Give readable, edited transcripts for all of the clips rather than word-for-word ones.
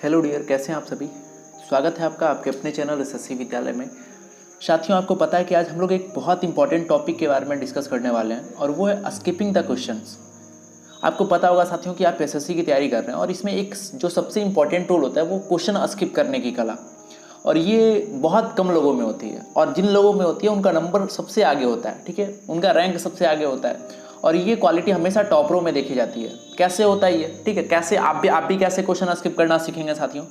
Hello dear, कैसे हैं आप सभी। स्वागत है आपका आपके अपने चैनल एसएससी विद्यालय में। साथियों, आपको पता है कि आज हम लोग एक बहुत इंपॉर्टेंट टॉपिक के बारे में डिस्कस करने वाले हैं और वो है स्किपिंग द क्वेश्चंस। आपको पता होगा साथियों कि आप एसएससी की तैयारी कर रहे हैं और इसमें एक जो सबसे इंपॉर्टेंट टूल होता है वो क्वेश्चन स्किप करने की कला, और ये बहुत कम लोगों में होती है और जिन लोगों में होती है उनका नंबर सबसे आगे होता है। ठीक है, उनका रैंक सबसे आगे होता है और ये क्वालिटी हमेशा टॉपरों में देखी जाती है। कैसे होता है ये, ठीक है, कैसे आप भी कैसे क्वेश्चन स्किप करना सीखेंगे साथियों,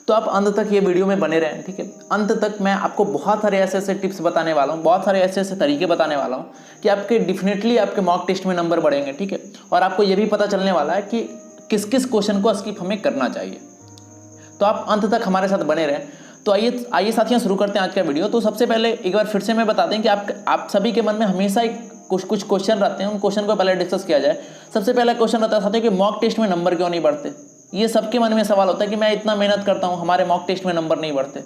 तो आप अंत तक ये वीडियो में बने रहें। ठीक है, अंत तक मैं आपको बहुत सारे ऐसे टिप्स बताने वाला हूँ, बहुत सारे ऐसे तरीके बताने वाला हूँ कि आपके डेफिनेटली आपके मॉक टेस्ट में नंबर बढ़ेंगे। ठीक है, और आपको ये भी पता चलने वाला है कि किस किस क्वेश्चन को स्किप हमें करना चाहिए। तो आप अंत तक हमारे साथ बने रहें। तो आइए साथियों, शुरू करते हैं आज का वीडियो। तो सबसे पहले एक बार फिर से मैं बता दें कि आप सभी के मन में हमेशा कुछ क्वेश्चन रहते हैं, उन क्वेश्चन को पहले डिस्कस किया जाए। सबसे पहला क्वेश्चन रहता है साथियों कि मॉक टेस्ट में नंबर क्यों नहीं बढ़ते। ये सबके मन में सवाल होता है कि मैं इतना मेहनत करता हूँ, हमारे मॉक टेस्ट में नंबर नहीं बढ़ते।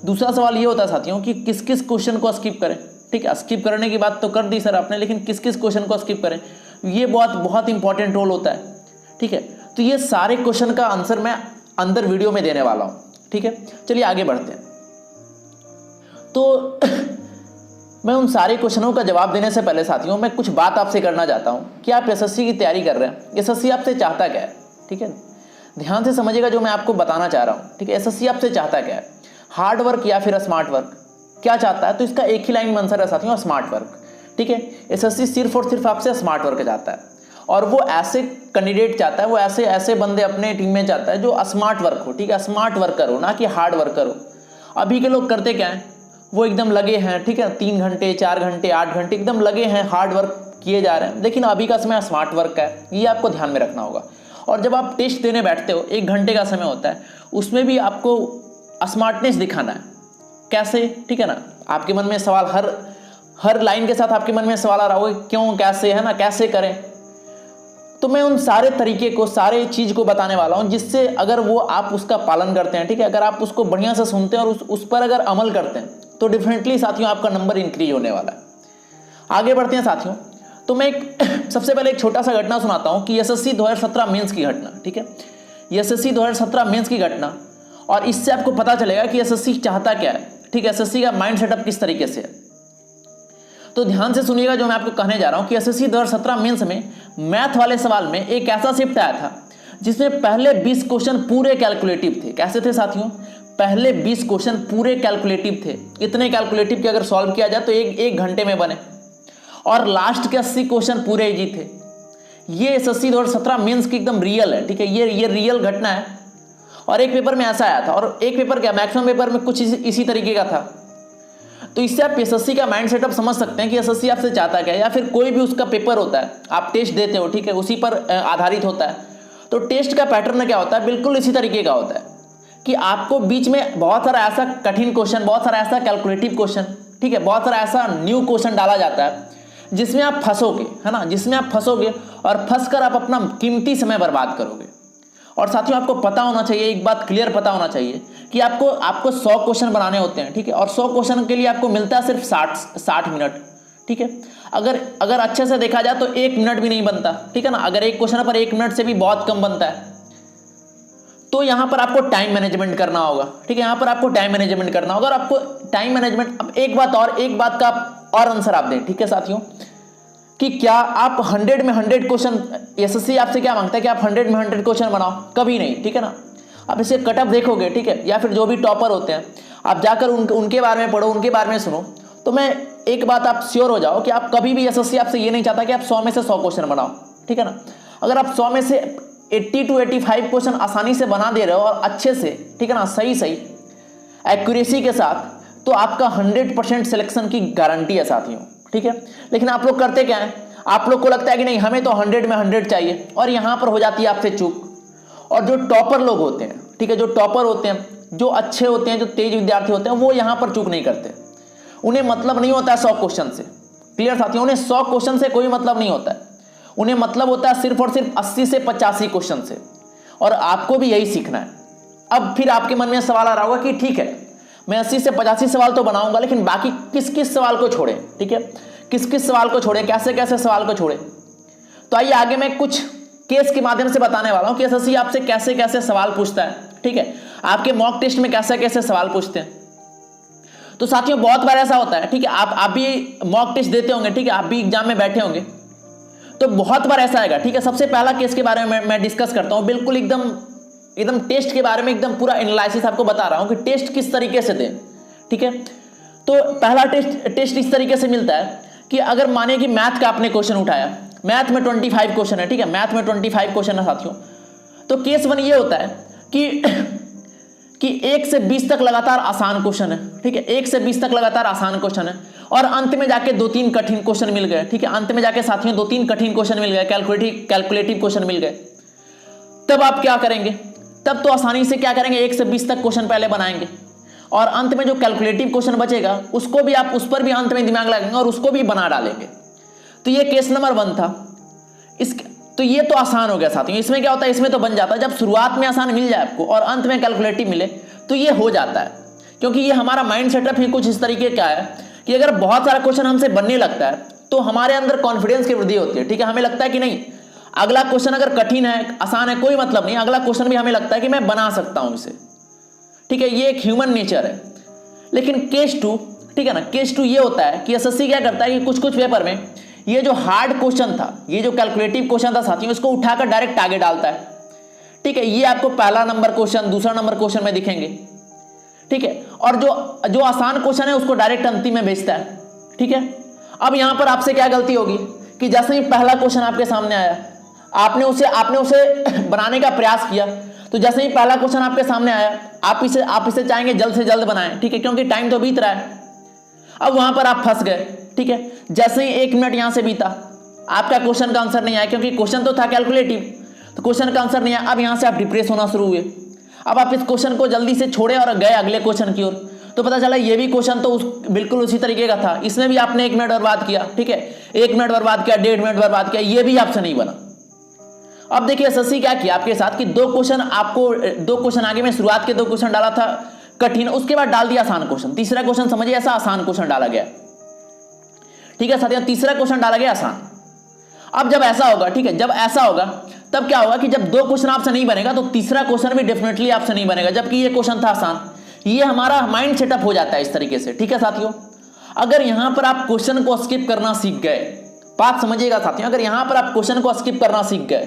दूसरा सवाल ये होता है साथियों कि किस किस क्वेश्चन को स्किप करें। ठीक है, स्किप करने की बात तो कर दी सर आपने, लेकिन किस किस क्वेश्चन को स्किप करें, ये बहुत इंपॉर्टेंट रोल होता है। ठीक है, तो ये सारे क्वेश्चन का आंसर मैं अंदर वीडियो में देने वाला हूँ। ठीक है, चलिए आगे बढ़ते हैं। तो मैं उन सारे क्वेश्चनों का जवाब देने से पहले साथियों मैं कुछ बात आपसे करना चाहता हूं कि आप एसएससी की तैयारी कर रहे हैं। एसएससी आपसे चाहता क्या है, ठीक है, ध्यान से समझिएगा जो मैं आपको बताना चाह रहा हूं। ठीक है, एसएससी आपसे चाहता क्या है, हार्ड वर्क या फिर स्मार्ट वर्क, क्या चाहता है? तो इसका एक ही लाइन में आंसर है साथियों, स्मार्ट वर्क। ठीक है, एसएससी सिर्फ और सिर्फ आपसे स्मार्ट वर्क चाहता है और वो ऐसे कैंडिडेट चाहता है, वो ऐसे बंदे अपने टीम में चाहता है जो स्मार्ट वर्क हो। ठीक है, स्मार्ट वर्कर हो, ना कि हार्ड वर्कर हो। अभी के लोग करते क्या है, वो एकदम लगे हैं, ठीक है, 3 घंटे 4 घंटे 8 घंटे एकदम लगे हैं, हार्ड वर्क किए जा रहे हैं। लेकिन अभी का समय स्मार्ट वर्क का है, ये आपको ध्यान में रखना होगा। और जब आप टेस्ट देने बैठते हो, 1 घंटे का समय होता है, उसमें भी आपको स्मार्टनेस दिखाना है। कैसे? ठीक है ना, आपके मन में सवाल हर लाइन के साथ आपके मन में सवाल आ रहा होगा, क्यों, कैसे, है ना, कैसे करें। तो मैं उन सारे तरीके को, सारे चीज को बताने वाला हूं जिससे अगर वो आप उसका पालन करते हैं, ठीक है, अगर आप उसको बढ़िया से सुनते हैं और उस पर अगर अमल करते हैं तो डेफिनेटली साथियों आपका नंबर इंक्रीज होने वाला है। आगे बढ़ते हैं साथियों। तो मैं सबसे पहले एक छोटा सा घटना सुनाता हूं कि एसएससी 2017 मेंस की घटना। ठीक है, एसएससी 2017 मेंस की घटना, और इससे आपको पता चलेगा कि एसएससी चाहता क्या है। ठीक है, एसएससी का माइंड सेटअप किस तरीके से है। तो ध्यान से सुनिएगा जो मैं आपको कहने जा रहा हूं कि एसएससी 2017 मेंस में मैथ वाले सवाल में एक ऐसा शिफ्ट आया था जिसमें पहले 20 क्वेश्चन पूरे कैलकुलेटिव थे। कैसे थे साथियों? पहले 20 क्वेश्चन पूरे कैलकुलेटिव थे, इतने कैलकुलेटिव कि अगर सॉल्व किया जाए तो एक घंटे में बने, और लास्ट के 80 क्वेश्चन पूरे इजी थे। ये एसएससी 2017 मेंस की एकदम रियल है। ठीक है, ये रियल घटना है और एक पेपर में ऐसा आया था, और एक पेपर क्या, मैक्सिमम पेपर में कुछ इसी तरीके का था। तो इससे आप एसएससी का माइंड सेटअप समझ सकते हैं कि एसएससी आपसे चाहता क्या है, या फिर कोई भी उसका पेपर होता है, आप टेस्ट देते हो, ठीक है, उसी पर आधारित होता है। तो टेस्ट का पैटर्न क्या होता है, बिल्कुल इसी तरीके का होता है कि आपको बीच में बहुत सारा ऐसा कठिन क्वेश्चन, बहुत सारा ऐसा कैलकुलेटिव क्वेश्चन, ठीक है, बहुत सारा ऐसा न्यू क्वेश्चन डाला जाता है जिसमें आप फंसोगे, है ना, जिसमें आप फंसोगे और फंसकर आप अपना कीमती समय बर्बाद करोगे। और साथियों आपको पता होना चाहिए, एक बात क्लियर पता होना चाहिए कि आपको 100 क्वेश्चन बनाने होते हैं। ठीक है, और 100 क्वेश्चन के लिए आपको मिलता है सिर्फ 60 मिनट। ठीक है, अगर अच्छे से देखा जाए तो 1 मिनट भी नहीं बनता। ठीक है ना, अगर एक क्वेश्चन पर 1 मिनट से भी बहुत कम बनता है। तो यहां पर आपको टाइम मैनेजमेंट करना होगा। ठीक है, यहां पर आपको टाइम मैनेजमेंट करना होगा, और आपको टाइम मैनेजमेंट, अब एक बात का और आंसर आप दें। ठीक है साथियों, कि क्या आप 100 में 100 क्वेश्चन, एसएससी आपसे क्या मांगता है कि आप 100 में 100 क्वेश्चन बनाओ? कभी नहीं। ठीक है ना, आप इसे कटअप देखोगे, ठीक है, या फिर जो भी टॉपर होते हैं आप जाकर उनके बारे में पढ़ो, उनके बारे में सुनो, तो मैं एक बात आप श्योर हो जाओ कि आप कभी भी, एसएससी आपसे ये नहीं चाहता कि आप 100 में से 100 क्वेश्चन बनाओ। ठीक है ना, अगर आप 100 में से 80 to 85 क्वेश्चन आसानी से बना दे रहे हो और अच्छे से, ठीक है ना, सही एक्यूरेसी के साथ, तो आपका 100% सिलेक्शन की गारंटी है साथियों। ठीक है, लेकिन आप लोग करते क्या है, आप लोग को लगता है कि नहीं हमें तो 100 में 100 चाहिए, और यहां पर हो जाती है आपसे चूक। और जो टॉपर लोग होते हैं, ठीक है, जो टॉपर होते हैं, जो अच्छे होते हैं, जो तेज विद्यार्थी होते हैं, वो यहां पर चूक नहीं करते। उन्हें मतलब नहीं होता है 100 क्वेश्चन से। क्लियर साथियों, उन्हें 100 क्वेश्चन से कोई मतलब नहीं होता है, उन्हें मतलब होता है सिर्फ और सिर्फ 80 से 85 क्वेश्चन से। और आपको भी यही सीखना है। अब फिर आपके मन में सवाल आ रहा होगा कि ठीक है, मैं 80 से 85 सवाल तो बनाऊंगा, लेकिन बाकी किस किस सवाल को छोड़े। ठीक है, किस किस सवाल को छोड़े, कैसे कैसे सवाल को छोड़े। तो आइए आगे मैं कुछ केस के माध्यम से बताने वाला हूं कि एसएससी आपसे कैसे कैसे सवाल पूछता है। ठीक है, आपके मॉक टेस्ट में कैसे कैसे सवाल पूछते हैं। तो साथियों बहुत बार ऐसा होता है, ठीक है, आप भी मॉक टेस्ट देते होंगे, ठीक है, आप भी एग्जाम में बैठे होंगे, तो बहुत बार ऐसा आएगा, ठीक है। सबसे पहला केस के बारे में मैं डिस्कस करता हूं, बिल्कुल एकदम टेस्ट के बारे में एकदम पूरा एनालिसिस आपको बता रहा हूं कि टेस्ट किस तरीके से दें, ठीक है। तो पहला टेस्ट इस तरीके से मिलता है कि अगर माने कि मैथ का आपने क्वेश्चन उठाया, मैथ में 25 क्वेश्चन है, ठीक है, मैथ में 25 क्वेश्चन है साथियों। तो केस 1 ये होता है कि 1 से 20 तक लगातार आसान क्वेश्चन है, ठीक है, 1 से 20 तक लगातार आसान क्वेश्चन है, और अंत में जाके 2-3 कठिन क्वेश्चन मिल गए, ठीक है, अंत में जाके साथियों 2-3 कठिन क्वेश्चन मिल गए, कैलकुलेटिव क्वेश्चन मिल गए। तब आप क्या करेंगे, तब तो आसानी से क्या करेंगे, 1 से 20 तक क्वेश्चन पहले बनाएंगे, और अंत में जो कैलकुलेटिव क्वेश्चन बचेगा उसको भी आप उस पर भी अंत में दिमाग लगाएंगे और उसको भी बना डालेंगे। तो ये केस नंबर 1 था। तो ये तो आसान हो गया साथियों। इसमें क्या होता है, इसमें तो बन जाता है, जब शुरुआत में आसान मिल जाए आपको और अंत में कैलकुलेटिव मिले तो ये हो जाता है, क्योंकि ये हमारा माइंड सेटअप ही कुछ इस तरीके का है कि अगर बहुत सारा क्वेश्चन हमसे बनने लगता है तो हमारे अंदर कॉन्फिडेंस की वृद्धि होती है, ठीक है। हमें लगता है कि नहीं, अगला क्वेश्चन अगर कठिन है आसान है कोई मतलब नहीं, अगला क्वेश्चन भी हमें लगता है कि मैं बना सकता हूं इसे, ठीक है, ये एक ह्यूमन नेचर है। लेकिन केस 2, ठीक है ना, केस 2 ये होता है कि एसएससी क्या करता है कि कुछ पेपर में ये जो हार्ड क्वेश्चन था, ये जो कैलकुलेटिव क्वेश्चन था साथियों, इसको उठाकर डायरेक्ट आगे डालता है, ठीक है। ये आपको पहला नंबर क्वेश्चन, दूसरा नंबर क्वेश्चन में दिखेंगे, ठीक है, और जो आसान क्वेश्चन है उसको डायरेक्ट अंतिम में भेजता है, ठीक है। अब यहां पर आपसे क्या गलती होगी कि जैसे ही पहला क्वेश्चन आपके सामने आया, आपने उसे बनाने का प्रयास किया, तो जैसे ही पहला क्वेश्चन आपके सामने आया आप इसे चाहेंगे जल्द से जल्द बनाएं, ठीक है, क्योंकि टाइम तो बीत रहा है। अब वहां पर आप फंस गए, ठीक है। जैसे ही 1 मिनट यहां से बीता, आपका क्वेश्चन का आंसर नहीं आया, क्योंकि क्वेश्चन तो था कैलकुलेटिव, तो क्वेश्चन का आंसर नहीं आया। अब यहां से आप डिप्रेस होना शुरू हुए। अब आप इस क्वेश्चन को जल्दी से छोड़े और गए अगले क्वेश्चन की ओर, तो पता चला ये भी क्वेश्चन तो बिल्कुल उसी तरीके का था, इसमें भी आपने 1 मिनट बर्बाद किया, ठीक है, 1 मिनट बर्बाद किया, 1.5 मिनट बर्बाद किया, ये भी आपसे नहीं बना। अब देखिए एसएससी क्या किया आपके साथ कि 2 क्वेश्चन आगे में शुरुआत के 2 क्वेश्चन डाला था कठिन, उसके बाद डाल दिया आसान क्वेश्चन। तीसरा क्वेश्चन समझिए ऐसा आसान क्वेश्चन डाला गया, ठीक है साथियों, तीसरा क्वेश्चन डाला गया आसान। अब जब ऐसा होगा, ठीक है, जब ऐसा होगा तब क्या होगा कि जब 2 क्वेश्चन आपसे नहीं बनेगा तो तीसरा क्वेश्चन भी डेफिनेटली आपसे नहीं बनेगा, जबकि ये क्वेश्चन था आसान। ये हमारा माइंड सेटअप हो जाता है इस तरीके से, ठीक है साथियों। अगर यहां पर आप क्वेश्चन को स्किप करना सीख गए, बात समझिएगा साथियों, अगर यहां पर आप क्वेश्चन को स्किप करना सीख गए,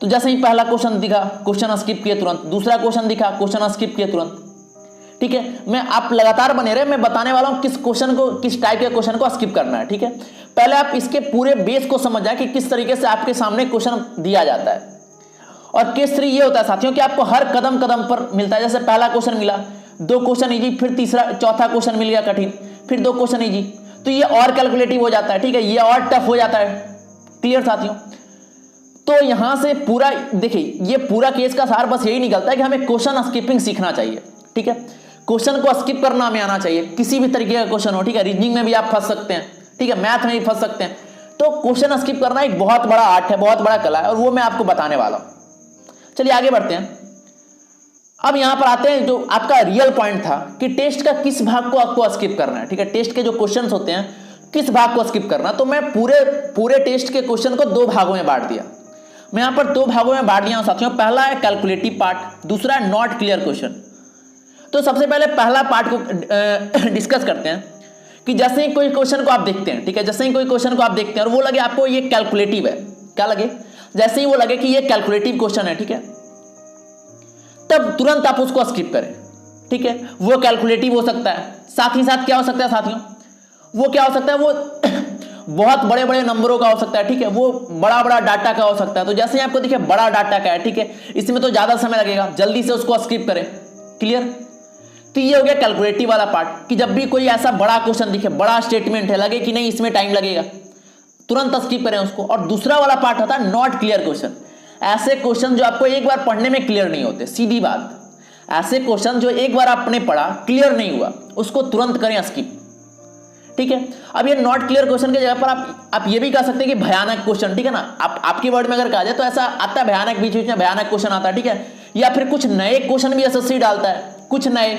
तो जैसे ही पहला क्वेश्चन दिखा क्वेश्चन स्किप किए तुरंत, दूसरा क्वेश्चन दिखा क्वेश्चन स्किप किए तुरंत, ठीक है। मैं आप लगातार बने रहे, मैं बताने वाला हूं किस टाइप के क्वेश्चन को स्किप करना है, ठीक है। पहले आप इसके पूरे बेस को समझ जाए कि किस तरीके से आपके सामने क्वेश्चन दिया जाता है। और केस 3 ये होता है साथियों कि आपको हर कदम कदम पर मिलता है, जैसे पहला क्वेश्चन मिला, 2 क्वेश्चन इजी, फिर चौथा क्वेश्चन मिल गया कठिन, फिर 2 क्वेश्चन इजी, तो ये और कैलकुलेटिव हो जाता है, ठीक है, ये और टफ हो जाता है। क्लियर साथियों। तो यहां से पूरा देखिए, ये पूरा केस का सार बस यही निकलता है कि हमें क्वेश्चन स्किपिंग सीखना चाहिए, ठीक है। क्वेश्चन को स्किप करना हमें आना चाहिए, किसी भी तरीके का क्वेश्चन हो, ठीक है। रीजनिंग में भी आप फंस सकते हैं, ठीक है, मैथ में भी फंस सकते हैं। तो क्वेश्चन स्किप करना एक बहुत बड़ा आर्ट है, बहुत बड़ा कला है, और वो मैं आपको बताने वाला हूं। चलिए आगे बढ़ते हैं। अब यहां पर आते हैं जो आपका रियल पॉइंट था कि टेस्ट का किस भाग को आपको स्किप करना है, ठीक है। टेस्ट के जो क्वेश्चंस होते हैं किस भाग को स्किप करना, तो मैं पूरे टेस्ट के क्वेश्चन को 2 भागों में बांट दिया। मैं यहां पर 2 भागों में बांट दिया हूं साथियों। पहला है कैलकुलेटिव पार्ट, दूसरा है नॉट क्लियर क्वेश्चन। तो सबसे पहले पहला पार्ट को डिस्कस करते हैं कि जैसे ही कोई क्वेश्चन को आप देखते हैं, ठीक है, जैसे ही कोई क्वेश्चन को आप देखते हैं और वो लगे आपको ये कैलकुलेटिव है, क्या लगे, जैसे ही वो लगे कि ये कैलकुलेटिव क्वेश्चन है, ठीक है, तब तुरंत आप उसको स्किप करें, ठीक है। वो कैलकुलेटिव हो सकता है, साथ ही साथ क्या हो सकता है साथियों, वो क्या हो सकता है, वो बहुत बड़े बड़े नंबरों का हो सकता है, ठीक है, वो बड़ा बड़ा डाटा का हो सकता है। तो जैसे ही आपको दिखे बड़ा डाटा का है, ठीक है, इसमें तो ज्यादा समय लगेगा, जल्दी से उसको स्किप करें। क्लियर। तो ये हो गया कैलकुलेटिव वाला पार्ट कि जब भी कोई ऐसा बड़ा क्वेश्चन दिखे, बड़ा स्टेटमेंट है, लगे कि नहीं इसमें टाइम लगेगा, तुरंत स्किप करें उसको। और दूसरा वाला पार्ट होता है नॉट क्लियर क्वेश्चन, ऐसे क्वेश्चन जो आपको एक बार पढ़ने में क्लियर नहीं होते, सीधी बात, ऐसे क्वेश्चन जो एक बार आपने पढ़ा क्लियर नहीं हुआ, उसको तुरंत करें स्किप, ठीक है। अब ये नॉट क्लियर क्वेश्चन की जगह पर आप ये भी कह सकते हैं कि भयानक क्वेश्चन, ठीक है ना। आपकी वर्ड में अगर कहा जाए तो ऐसा आता है भयानक, बीच बीच में भयानक क्वेश्चन आता है, ठीक है। या फिर कुछ नए क्वेश्चन भी एसएससी डालता है, कुछ नए,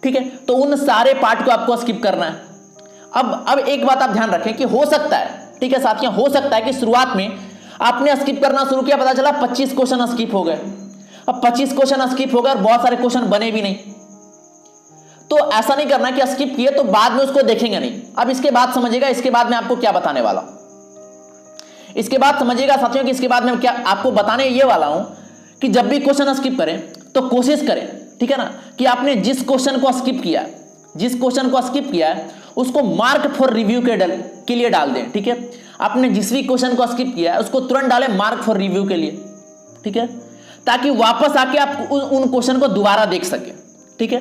ठीक है। तो उन सारे पार्ट को आपको स्किप करना है। अब एक बात आप ध्यान रखें कि हो सकता है, ठीक है साथियों, हो सकता है कि शुरुआत में आपने स्किप करना शुरू किया, पता चला 25 क्वेश्चन स्किप हो गए। अब 25 क्वेश्चन स्किप हो गए और बहुत सारे क्वेश्चन बने भी नहीं, तो ऐसा नहीं करना कि स्किप किए तो बाद में उसको देखेंगे नहीं। अब इसके बाद समझिएगा, इसके बाद मैं आपको क्या बताने वाला हूं, इसके बाद समझिएगा साथियों कि इसके बाद मैं क्या आपको बताने ये वाला हूं कि जब भी क्वेश्चन स्किप करें तो कोशिश करें, ठीक है ना, कि आपने जिस क्वेश्चन को स्किप किया है, जिस क्वेश्चन को स्किप किया है उसको मार्क फॉर रिव्यू के लिए डाल दें, ठीक है। आपने जिस भी क्वेश्चन को स्किप किया है उसको तुरंत डालें मार्क फॉर रिव्यू के लिए, ठीक है, ताकि वापस आके आप उन क्वेश्चन को दोबारा देख सके, ठीक है।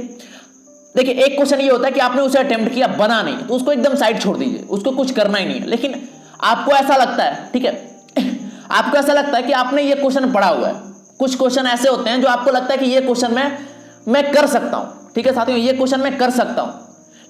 देखिए एक क्वेश्चन ये होता है कि आपने उसे अटेम्प्ट किया, बना नहीं, तो उसको एकदम साइड छोड़ दीजिए, उसको कुछ करना ही नहीं है। लेकिन आपको ऐसा लगता है, ठीक है, आपको ऐसा लगता है कि आपने ये क्वेश्चन पढ़ा हुआ है, कुछ क्वेश्चन ऐसे होते हैं जो आपको लगता है कि ये क्वेश्चन मैं कर सकता हूं, ठीक है साथियों, ये क्वेश्चन मैं कर सकता हूं,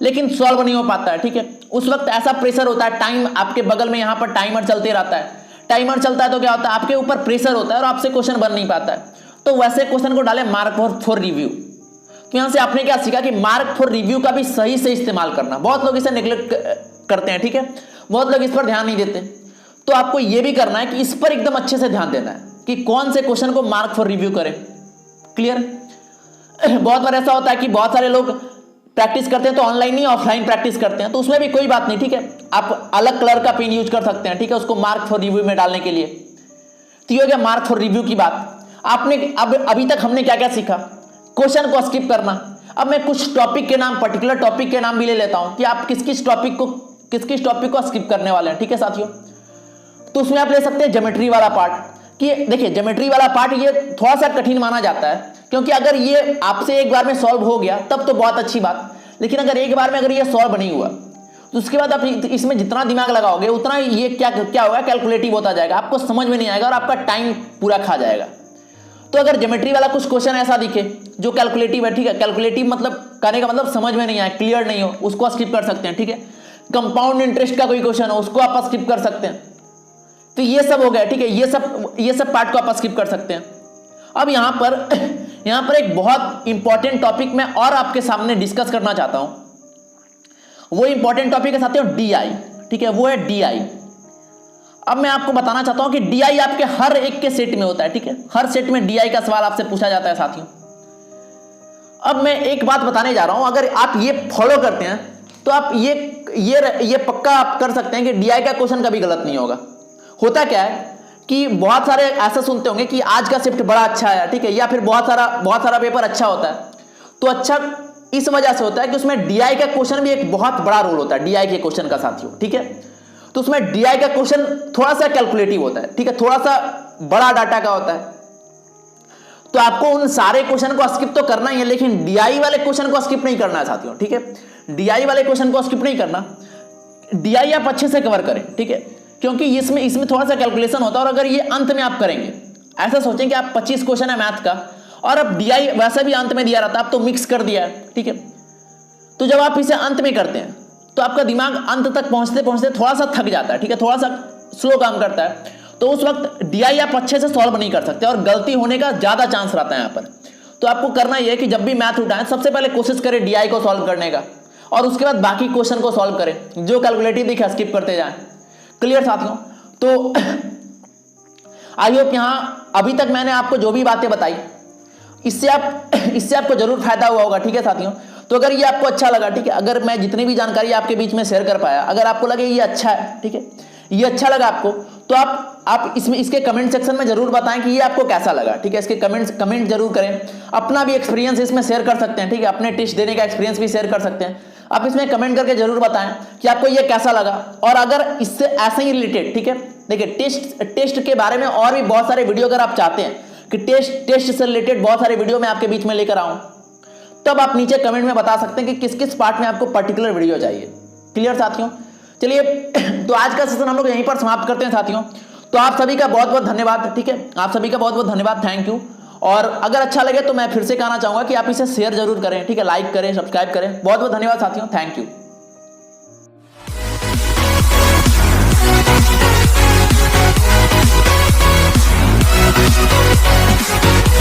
लेकिन सॉल्व नहीं हो पाता है, ठीक है। उस वक्त ऐसा प्रेशर होता है, टाइम आपके बगल में यहां पर टाइमर चलते रहता है, टाइमर चलता है तो क्या होता है, आपके ऊपर प्रेशर होता है और आपसे क्वेश्चन बन नहीं पाता है। तो वैसे क्वेश्चन को डालें मार्क फॉर रिव्यू। तो यहां से आपने क्या सीखा कि मार्क फॉर रिव्यू का भी सही से इस्तेमाल करना। बहुत लोग इसे नेग्लेक्ट करते हैं, ठीक है, बहुत लोग इस पर ध्यान नहीं देते। तो आपको यह भी करना है कि इस पर एकदम अच्छे से ध्यान देना है कि कौन से क्वेश्चन को मार्क फॉर रिव्यू करें। क्लियर? बहुत बार ऐसा होता है कि बहुत सारे लोग प्रैक्टिस करते हैं तो ऑनलाइन नहीं ऑफलाइन प्रैक्टिस करते हैं, तो उसमें भी कोई बात नहीं, ठीक है, आप अलग कलर का पेन यूज कर सकते हैं, ठीक है, उसको मार्क फॉर रिव्यू में डालने के लिए। तो ये हो गया मार्क फॉर रिव्यू की बात। आपने अभी तक हमने क्या क्या सीखा, क्वेश्चन को स्किप करना। अब मैं कुछ टॉपिक के नाम, पर्टिकुलर टॉपिक के नाम भी ले लेता हूं कि आप किस किस टॉपिक को स्किप करने वाले हैं, ठीक है साथियों। तो उसमें आप ले सकते हैं ज्योमेट्री वाला पार्ट, कि देखिए ज्योमेट्री वाला पार्ट ये थोड़ा सा कठिन माना जाता है, क्योंकि अगर ये आपसे एक बार में सॉल्व हो गया तब तो बहुत अच्छी बात, लेकिन अगर एक बार में अगर ये सॉल्व नहीं हुआ तो उसके बाद आप इसमें जितना दिमाग लगाओगे उतना ये क्या होगा, कैलकुलेटिव होता जाएगा, आपको समझ में नहीं आएगा और आपका टाइम पूरा खा जाएगा। तो अगर ज्योमेट्री वाला कुछ क्वेश्चन ऐसा दिखे जो कैलकुलेटिव है, ठीक है, कैलकुलेटिव मतलब कहने का मतलब समझ में नहीं आए, क्लियर नहीं हो, उसको स्किप कर सकते हैं, ठीक है। कंपाउंड इंटरेस्ट का कोई क्वेश्चन हो उसको आप स्किप कर सकते हैं। तो ये सब हो गया, ठीक है, ये सब पार्ट को आप स्किप कर सकते हैं। अब यहां पर एक बहुत इंपॉर्टेंट टॉपिक मैं और आपके सामने डिस्कस करना चाहता हूं। वो इंपॉर्टेंट टॉपिक है साथियों डीआई, ठीक है, वो है डीआई। अब मैं आपको बताना चाहता हूं कि डीआई आपके हर एक के सेट में होता है, ठीक है, हर सेट में डीआई का सवाल आपसे पूछा जाता है साथियों। अब मैं एक बात बताने जा रहा हूं, अगर आप ये फॉलो करते हैं तो आप ये पक्का आप कर सकते हैं कि डीआई का क्वेश्चन कभी गलत नहीं होगा। होता क्या है कि बहुत सारे ऐसा सुनते होंगे कि आज का शिफ्ट बड़ा अच्छा है, ठीक है, या फिर बहुत सारा पेपर अच्छा होता है। तो अच्छा इस वजह से होता है कि उसमें डीआई का क्वेश्चन भी एक बहुत बड़ा रोल होता है डीआई के क्वेश्चन का साथियों, ठीक है। तो उसमें डीआई का क्वेश्चन थोड़ा सा कैलकुलेटिव होता है, ठीक है, थोड़ा सा बड़ा डाटा का होता है। तो आपको उन सारे क्वेश्चन को स्किप तो करना ही है, लेकिन डीआई वाले क्वेश्चन को स्किप नहीं करना है साथियों, ठीक है। डीआई वाले क्वेश्चन को स्किप नहीं करना, डीआई आप अच्छे से कवर करें, ठीक है, क्योंकि इसमें थोड़ा सा कैलकुलेशन होता है। और अगर ये अंत में आप करेंगे, ऐसा सोचें कि आप 25 क्वेश्चन है मैथ का और अब डीआई वैसे भी अंत में दिया रहता है, आप तो मिक्स कर दिया है, ठीक है। तो जब आप इसे अंत में करते हैं तो आपका दिमाग अंत तक पहुंचते पहुंचते थोड़ा सा थक जाता है, ठीक है, थोड़ा सा स्लो काम करता है। तो उस वक्त डीआई आप अच्छे से सॉल्व नहीं कर सकते और गलती होने का ज्यादा चांस रहता है यहाँ पर। तो आपको करना यह है कि जब भी मैथ उठाएं सबसे पहले कोशिश करें डीआई को सॉल्व करने का, और उसके बाद बाकी क्वेश्चन को सॉल्व करें, जो कैलकुलेटिव दिखा स्किप करते जाएं। क्लियर साथियों? तो आई होप यहां अभी तक मैंने आपको जो भी बातें बताई इससे आपको जरूर फायदा हुआ होगा, ठीक है साथियों। तो अगर ये आपको अच्छा लगा, ठीक है, अगर मैं जितनी भी जानकारी आपके बीच में शेयर कर पाया, अगर आपको लगे ये अच्छा है, ठीक है, ये अच्छा लगा आपको, तो आप इसके कमेंट सेक्शन में जरूर बताएं कि ये आपको कैसा लगा, ठीक है। इसके कमेंट जरूर करें, अपना भी एक्सपीरियंस इसमें शेयर कर सकते हैं, ठीक है, अपने टेस्ट देने का एक्सपीरियंस भी शेयर कर सकते हैं। आप इसमें कमेंट करके जरूर बताएं कि आपको ये कैसा लगा, और अगर इससे ऐसे ही रिलेटेड, ठीक है, देखिए टेस्ट के बारे में और भी बहुत सारे वीडियो अगर आप चाहते हैं कि टेस्ट से रिलेटेड बहुत सारे वीडियो मैं आपके बीच में लेकर आऊं, तब आप नीचे कमेंट में बता सकते हैं कि किस किस पार्ट में आपको पर्टिकुलर वीडियो चाहिए। क्लियर साथियों? चलिए तो आज का सेशन हम लोग यहीं पर समाप्त करते हैं साथियों। तो आप सभी का बहुत बहुत धन्यवाद, ठीक है, आप सभी का बहुत बहुत धन्यवाद, थैंक यू। और अगर अच्छा लगे तो मैं फिर से कहना चाहूंगा कि आप इसे शेयर जरूर करें, ठीक है, लाइक करें, सब्सक्राइब करें। बहुत बहुत धन्यवाद साथियों, थैंक यू।